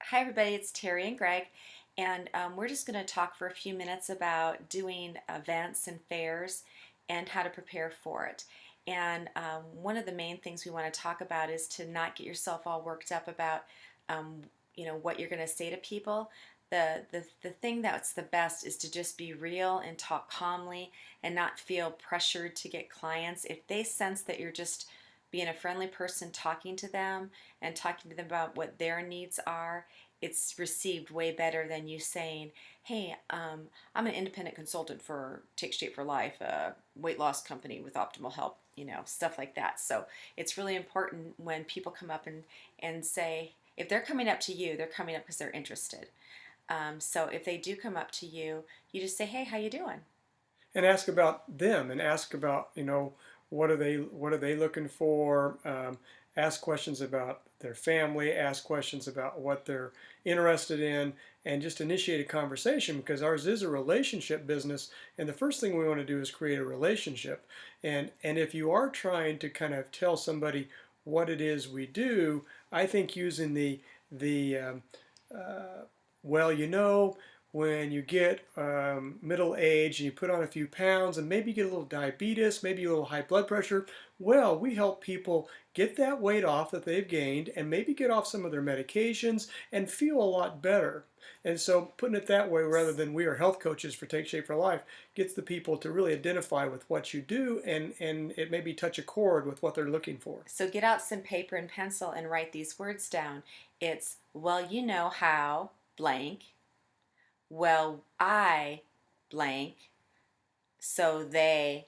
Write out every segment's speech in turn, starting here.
Hi, everybody, it's Terry and Greg, and we're just going to talk for a few minutes about doing events and fairs and how to prepare for it. And one of the main things we want to talk about is to not get yourself all worked up about, um, what you're going to say to people. The thing that's the best is to just be real and talk calmly and not feel pressured to get clients. If they sense that you're just being a friendly person talking to them and talking to them about what their needs are, it's received way better than you saying, "Hey, I'm an independent consultant for Take Shape for Life, a weight loss company with optimal help," stuff like that. So it's really important when people come up and say, if they're coming up to you, they're coming up because they're interested. So if they do come up to you, you just say, "Hey, how you doing?" And ask about them and ask about what are they looking for. Ask questions about their family, ask questions about what they're interested in, and just initiate a conversation, because ours is a relationship business, and the first thing we want to do is create a relationship. And if you are trying to kind of tell somebody what it is we do, I think using the uh, well, when you get middle age and you put on a few pounds and maybe you get a little diabetes, maybe a little high blood pressure, well, we help people get that weight off that they've gained and maybe get off some of their medications and feel a lot better. And so putting it that way, rather than we are health coaches for Take Shape for Life, gets the people to really identify with what you do, and it maybe touch a chord with what they're looking for. So get out some paper and pencil and write these words down. It's, "Well, you know how blank." "Well, I blank, so they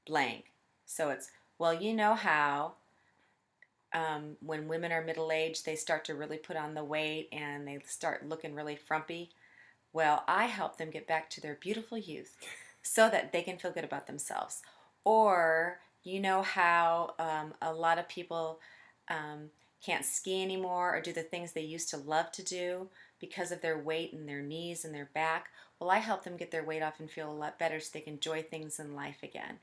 blank." So it's, "Well, you know how when women are middle aged, they start to really put on the weight and they start looking really frumpy. Well, I help them get back to their beautiful youth so that they can feel good about themselves." Or, "You know how a lot of people um, can't ski anymore or do the things they used to love to do because of their weight and their knees and their back. Well, I help them get their weight off and feel a lot better so they can enjoy things in life again."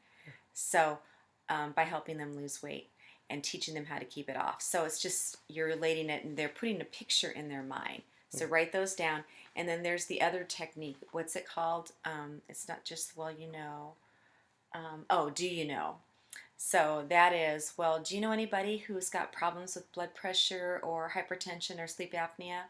So, by helping them lose weight and teaching them how to keep it off. So it's just you're relating it and they're putting a picture in their mind. So write those down. And then there's the other technique. What's it called? It's not just, "Well, you know." Oh, "Do you know?" So that is, "Well, do you know anybody who's got problems with blood pressure or hypertension or sleep apnea?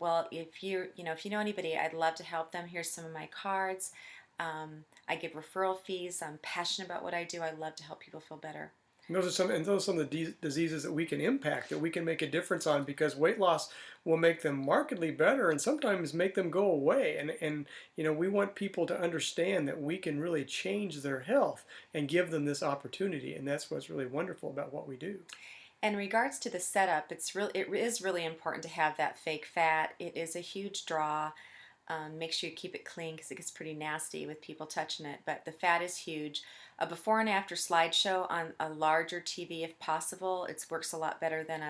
Well, if you know anybody, I'd love to help them. Here's some of my cards. I give referral fees. I'm passionate about what I do. I love to help people feel better." And those are some of the diseases that we can impact, that we can make a difference on, because weight loss will make them markedly better and sometimes make them go away. And we want people to understand that we can really change their health and give them this opportunity. And that's what's really wonderful about what we do. In regards to the setup, it is really important to have that fake fat. It is a huge draw. Make sure you keep it clean because it gets pretty nasty with people touching it. But the fat is huge. A before and after slideshow on a larger TV, if possible. It works a lot better than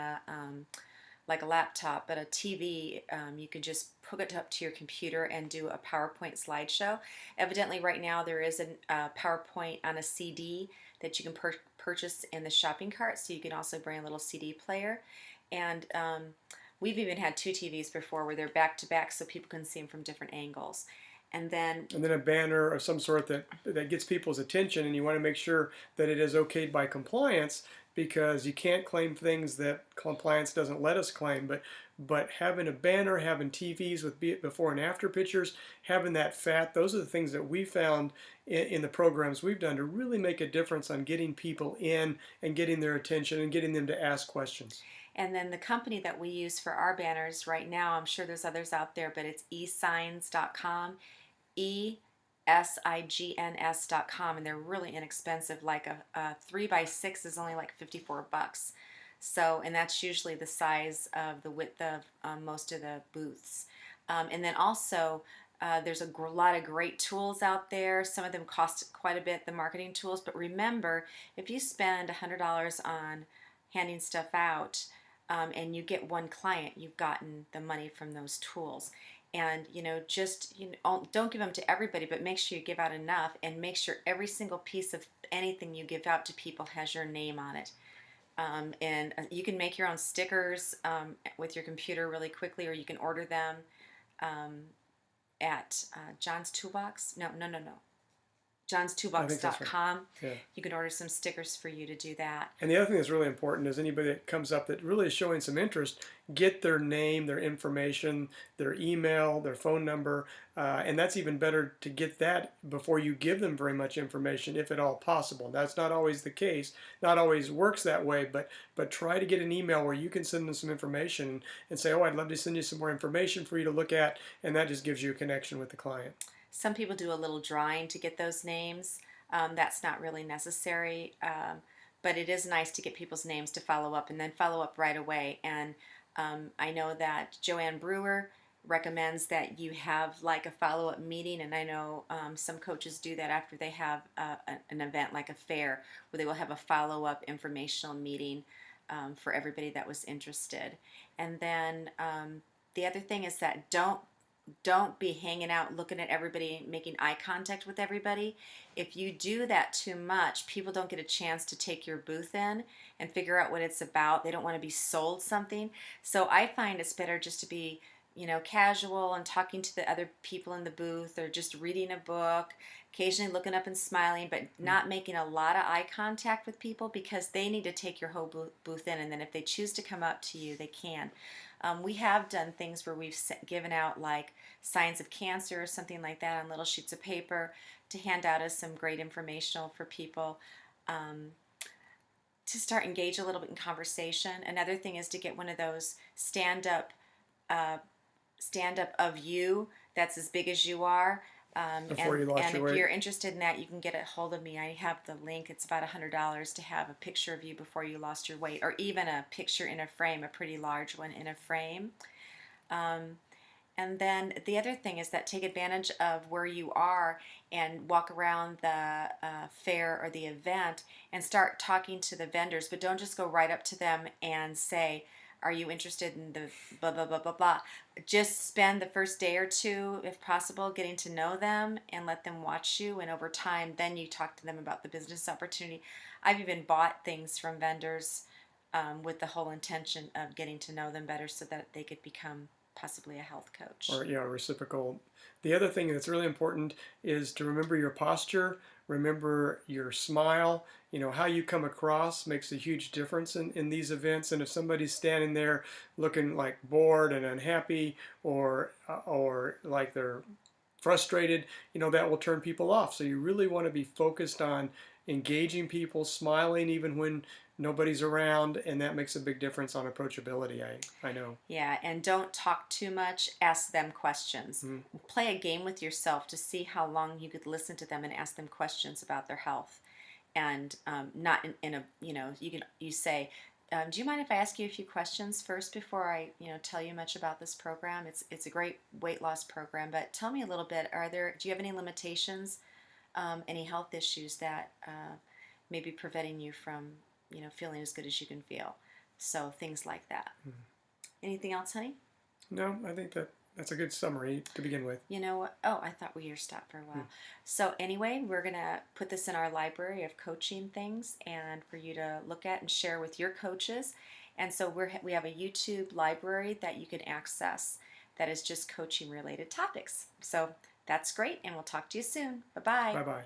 like a laptop, but a TV, you can just hook it up to your computer and do a PowerPoint slideshow. Evidently, right now there is a PowerPoint on a CD that you can purchase in the shopping cart, so you can also bring a little CD player. And we've even had two TVs before where they're back to back so people can see them from different angles. And then And then a banner of some sort that gets people's attention, and you want to make sure that it is okayed by compliance, because you can't claim things that compliance doesn't let us claim. But having a banner, having TVs with before and after pictures, having that fat, those are the things that we found in the programs we've done to really make a difference on getting people in and getting their attention and getting them to ask questions. And then the company that we use for our banners right now, I'm sure there's others out there, but it's esigns.com, esigns.com, and they're really inexpensive. Like a 3x6 is only like $54. So, and that's usually the size of the width of most of the booths. And then also, there's a lot of great tools out there. Some of them cost quite a bit, the marketing tools. But remember, if you spend $100 on handing stuff out, and you get one client, you've gotten the money from those tools. And just don't give them to everybody, but make sure you give out enough, and make sure every single piece of anything you give out to people has your name on it. And you can make your own stickers with your computer really quickly, or you can order them um, at John's Toolbox. No. I think that's right. John'sToolbox.com. Yeah. You can order some stickers for you to do that. And the other thing that's really important is anybody that comes up that really is showing some interest, get their name, their information, their email, their phone number, and that's even better to get that before you give them very much information, if at all possible. That's not always the case, not always works that way, but try to get an email where you can send them some information and say, oh, I'd love to send you some more information for you to look at, and that just gives you a connection with the client. Some people do a little drawing to get those names. That's not really necessary, but it is nice to get people's names to follow up and then follow up right away. And I know that Joanne Brewer recommends that you have like a follow-up meeting, and I know some coaches do that after they have an event like a fair, where they will have a follow-up informational meeting for everybody that was interested. And then the other thing is that don't be hanging out looking at everybody, making eye contact with everybody. If you do that too much, people don't get a chance to take your booth in and figure out what it's about. They don't want to be sold something. So I find it's better just to be, casual and talking to the other people in the booth, or just reading a book, occasionally looking up and smiling, but not making a lot of eye contact with people, because they need to take your whole booth in, and then if they choose to come up to you, they can. We have done things where we've given out like signs of cancer or something like that on little sheets of paper to hand out as some great informational for people to start engage a little bit in conversation. Another thing is to get one of those stand up of you that's as big as you are. Before you lost And your if weight. you're interested in that, you can get a hold of me. I have the link. It's about $100 to have a picture of you before you lost your weight, or even a picture in a frame, a pretty large one in a frame. And then the other thing is that take advantage of where you are and walk around the fair or the event and start talking to the vendors, but don't just go right up to them and say, are you interested in the blah, blah, blah, blah, blah. Just spend the first day or two, if possible, getting to know them and let them watch you. And over time, then you talk to them about the business opportunity. I've even bought things from vendors with the whole intention of getting to know them better so that they could become possibly a health coach. Or reciprocal. The other thing that's really important is to remember your posture, remember your smile. How you come across makes a huge difference in these events. And if somebody's standing there looking like bored and unhappy, or like they're frustrated, that will turn people off. So you really want to be focused on engaging people, smiling even when nobody's around, and that makes a big difference on approachability. I know. Yeah, and don't talk too much. Ask them questions. Play a game with yourself to see how long you could listen to them and ask them questions about their health. And not in a, you say, do you mind if I ask you a few questions first before I, tell you much about this program? It's a great weight loss program, but tell me a little bit. Do you have any limitations, any health issues that may be preventing you from, feeling as good as you can feel? So things like that. Anything else, honey? No, I think that's a good summary to begin with. You know what? Oh, I thought we were stopped for a while. So anyway, we're going to put this in our library of coaching things and for you to look at and share with your coaches. And so we have a YouTube library that you can access that is just coaching related topics. So that's great, and we'll talk to you soon. Bye-bye. Bye-bye.